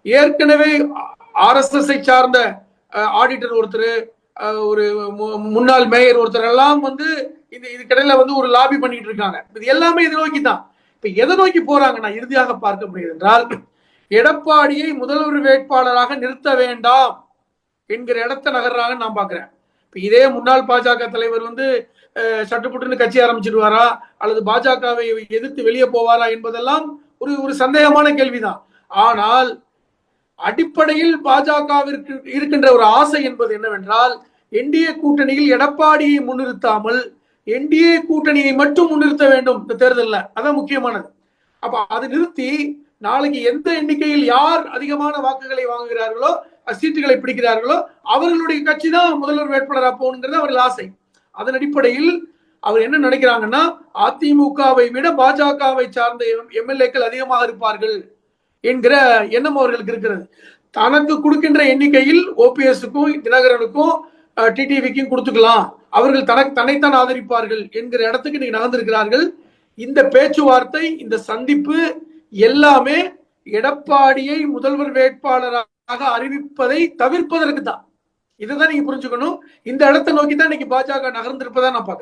ஏற்கனவே RSS சார்ந்த auditor ஒருத்தர், ஒரு முன்னாள் மேயர் ஒருத்தர் எல்லாம் வந்து இதுக்கிடையில வந்து ஒரு லாபி பண்ணிட்டு இருக்காங்க. இது எல்லாமே இதை நோக்கி தான். இப்ப எதை நோக்கி போறாங்கன்னா இறுதியாக பார்க்க முடியுது என்றால், எடப்பாடியை முதல்வர் வேட்பாளராக நிறுத்த வேண்டாம் என்கிற இடத்தை நகர்றாங்க நான் பாக்குறேன். இப்ப இதே முன்னாள் பாஜக தலைவர் வந்து சட்டுப்புட்டுன்னு கட்சி ஆரம்பிச்சிடுவாரா அல்லது பாஜகவை எதிர்த்து வெளியே போவாரா என்பதெல்லாம் ஒரு சந்தேகமான கேள்விதான். ஆனால் அடிப்படையில் பாஜகவிற்கு இருக்கின்ற ஒரு ஆசை என்பது என்னவென்றால், என்டிஏ கூட்டணியில் எடப்பாடியை முன்னிறுத்தாமல் என்டிஏ கூட்டணியை மட்டும் முன்னிறுத்த வேண்டும் இந்த தேர்தலில். அதான் முக்கியமானது. அப்ப அதை நிறுத்தி நாளைக்கு எந்த எண்ணிக்கையில் யார் அதிகமான வாக்குகளை வாங்குகிறார்களோ, சீட்டுகளை பிடிக்கிறார்களோ அவர்களுடைய கட்சி தான் முதல்வர் வேட்பாளராக போகணுங்கிறது அவர்கள் ஆசை. அதன் அடிப்படையில் அவர் என்ன நினைக்கிறாங்கன்னா, அதிமுகவை விட பாஜகவை சார்ந்த எம்எல்ஏக்கள் அதிகமாக இருப்பார்கள் என்கிற எண்ணம் அவர்களுக்கு இருக்கிறது. தனக்கு கொடுக்கின்ற எண்ணிக்கையில் ஓபிஎஸ்க்கும் தினகரனுக்கும் டிடிவிக்கும் கொடுத்துக்கலாம், அவர்கள் தன்னைத்தான் ஆதரிப்பார்கள் என்கிற இடத்துக்கு இன்னைக்கு நகர்ந்திருக்கிறார்கள். இந்த பேச்சுவார்த்தை, இந்த சந்திப்பு எல்லாமே எடப்பாடியை முதல்வர் வேட்பாளராக அறிவிப்பதை தவிர்ப்பதற்கு தான். இதைதான் நீங்க புரிஞ்சுக்கணும். இந்த இடத்தை நோக்கி தான் இன்னைக்கு பாஜக நகர்ந்திருப்பதா நான் பாக்குறேன்.